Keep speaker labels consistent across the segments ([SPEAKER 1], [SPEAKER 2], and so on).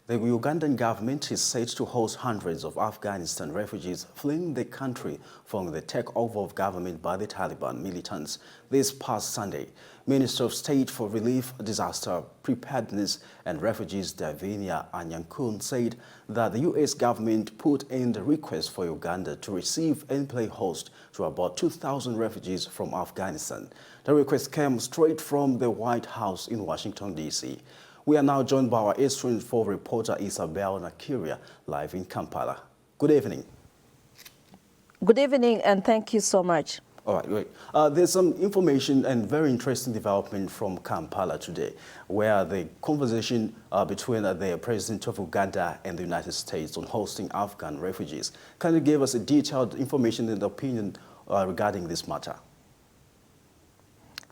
[SPEAKER 1] The Ugandan government is said to host hundreds of Afghanistan refugees fleeing the country following the takeover of government by the Taliban militants this past Sunday. Minister of State for Relief, Disaster, Preparedness and Refugees Davinia Anyakun said that the U.S. government put in the request for Uganda to receive and play host to about 2,000 refugees from Afghanistan. The request came straight from the White House in Washington, D.C. We are now joined by our S24 reporter Isabel Nakiria, live in Kampala. Good evening.
[SPEAKER 2] Good evening, and thank you so much.
[SPEAKER 1] All right, great. There's some information and very interesting development from Kampala today, where the conversation between the President of Uganda and the United States on hosting Afghan refugees. Can you give us a detailed information and opinion regarding this matter?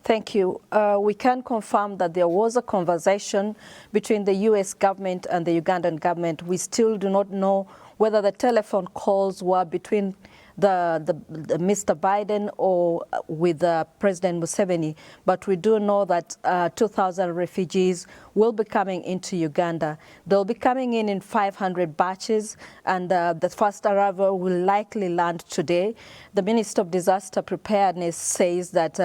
[SPEAKER 2] Thank you. We can confirm that there was a conversation between the U.S. government and the Ugandan government. We still do not know whether the telephone calls were between the Mr. Biden or with President Museveni, but we do know that 2,000 refugees will be coming into Uganda. They'll be coming in 500 batches, and the first arrival will likely land today. The Minister of Disaster Preparedness says that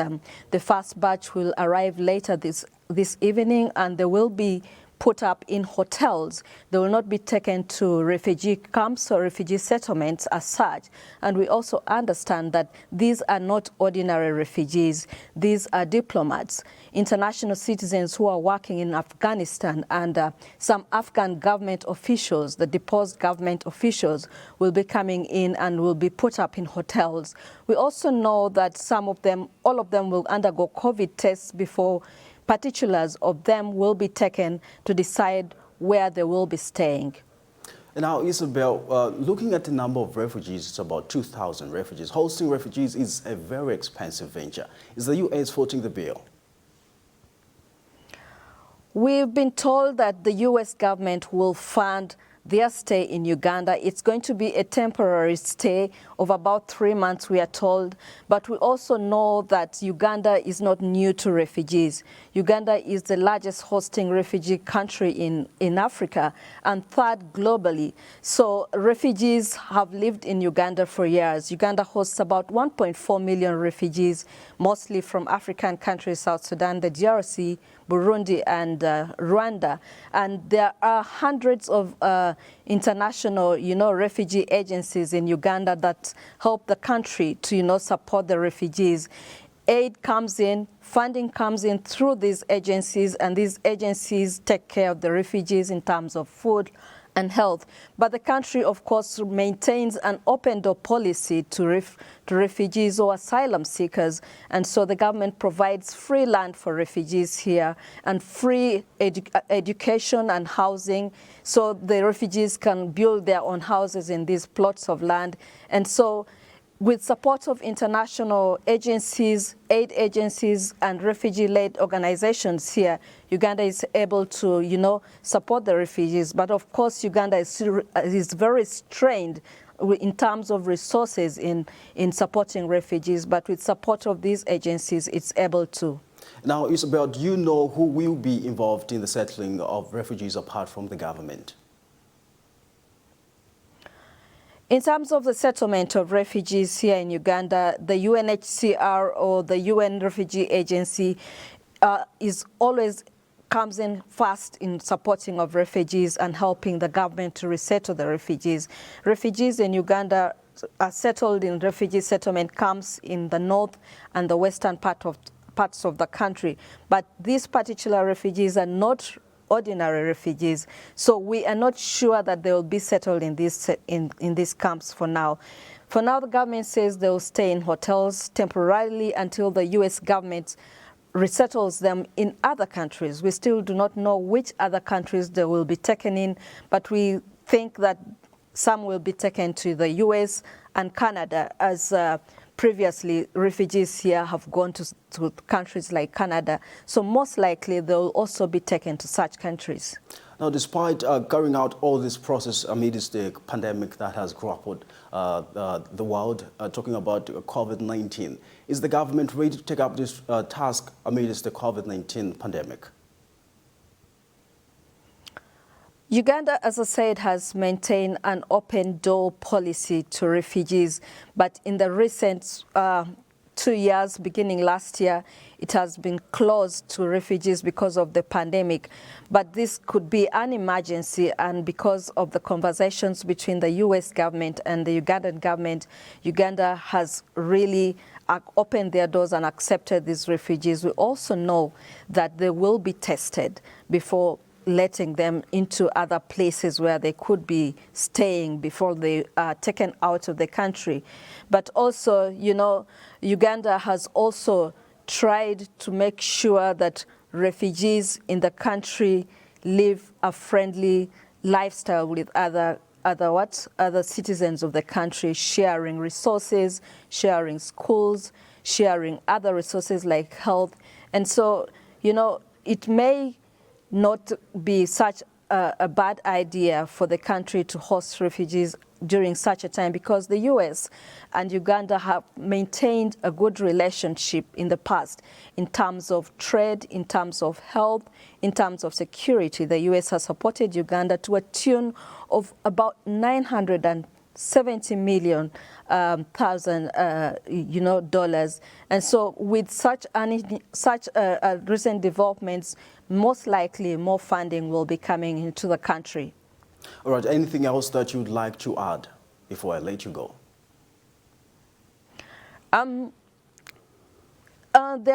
[SPEAKER 2] the first batch will arrive later this evening, and they will be put up in hotels. They will not be taken to refugee camps or refugee settlements as such. And we also understand that these are not ordinary refugees. These are diplomats, international citizens who are working in Afghanistan, and some Afghan government officials, the deposed government officials, will be coming in and will be put up in hotels. We also know that some of them, all of them will undergo COVID tests before particulars of them will be taken to decide where they will be staying.
[SPEAKER 1] Now, Isabel, looking at the number of refugees, it's about 2,000 refugees. Hosting refugees is a very expensive venture. Is the U.S. footing the bill?
[SPEAKER 2] We've been told that the U.S. government will fund their stay in Uganda. It's going to be a temporary stay of about 3 months, we are told. But we also know that Uganda is not new to refugees. Uganda is the largest hosting refugee country in Africa and third globally. So refugees have lived in Uganda for years. Uganda hosts about 1.4 million refugees, mostly from African countries, South Sudan, the DRC, Burundi, and Rwanda. And there are hundreds of international, refugee agencies in Uganda that help the country to, support the refugees. Aid comes in, funding comes in through these agencies, and these agencies take care of the refugees in terms of food and health. But the country, of course, maintains an open door policy to refugees or asylum seekers. And so the government provides free land for refugees here and free education and housing, so the refugees can build their own houses in these plots of land. And so with support of international agencies, aid agencies, and refugee-led organizations here, Uganda is able to, support the refugees. But of course, Uganda is very strained in terms of resources in supporting refugees. But with support of these agencies, it's able to.
[SPEAKER 1] Now, Isabel, do you know who will be involved in the settling of refugees apart from the government?
[SPEAKER 2] In terms of the settlement of refugees here in Uganda, the UNHCR or the UN Refugee Agency comes in first in supporting of refugees and helping the government to resettle the refugees. Refugees in Uganda are settled in refugee settlement camps in the north and the western parts of the country. But these particular refugees are not ordinary refugees, so we are not sure that they will be settled in these camps for now. For now, the government says they will stay in hotels temporarily until the U.S. government resettles them in other countries. We still do not know which other countries they will be taken in, but we think that some will be taken to the U.S. and Canada, as previously refugees here have gone to countries like Canada. So most likely they will also be taken to such countries.
[SPEAKER 1] Now, despite carrying out all this process amidst the pandemic that has grappled the world, talking about COVID-19, is the government ready to take up this task amidst the COVID-19 pandemic?
[SPEAKER 2] Uganda, as I said, has maintained an open door policy to refugees, but in the recent 2 years, beginning last year, it has been closed to refugees because of the pandemic. But this could be an emergency, and because of the conversations between the US government and the Ugandan government, Uganda has really opened their doors and accepted these refugees. We also know that they will be tested before letting them into other places where they could be staying before they are taken out of the country. But also, you know, Uganda has also tried to make sure that refugees in the country live a friendly lifestyle with other citizens of the country, sharing resources, sharing schools, sharing other resources like health. And so, you know, it may not be such a bad idea for the country to host refugees during such a time, because the US and Uganda have maintained a good relationship in the past in terms of trade, in terms of help, in terms of security. The US has supported Uganda to a tune of about $970 million dollars. And so with such recent developments, most likely more funding will be coming into the country.
[SPEAKER 1] All right, anything else that you'd like to add before I let you go?
[SPEAKER 2] There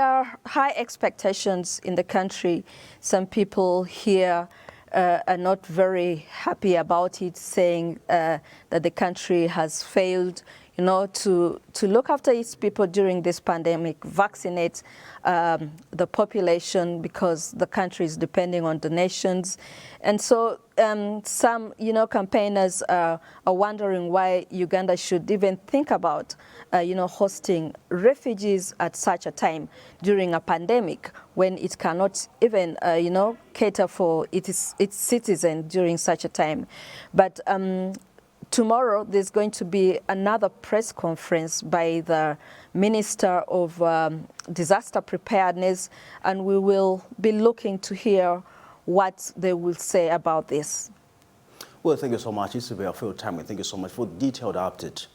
[SPEAKER 2] are high expectations in the country. Some people here are not very happy about it, saying that the country has failed, you know, to look after its people during this pandemic, vaccinate the population, because the country is depending on donations. And so some, you know, campaigners are wondering why Uganda should even think about, you know, hosting refugees at such a time during a pandemic, when it cannot even, you know, cater for its citizens during such a time. But tomorrow, there's going to be another press conference by the Minister of Disaster Preparedness, and we will be looking to hear what they will say about this.
[SPEAKER 1] Well, thank you so much, Isabel, for your time, and thank you so much for the detailed update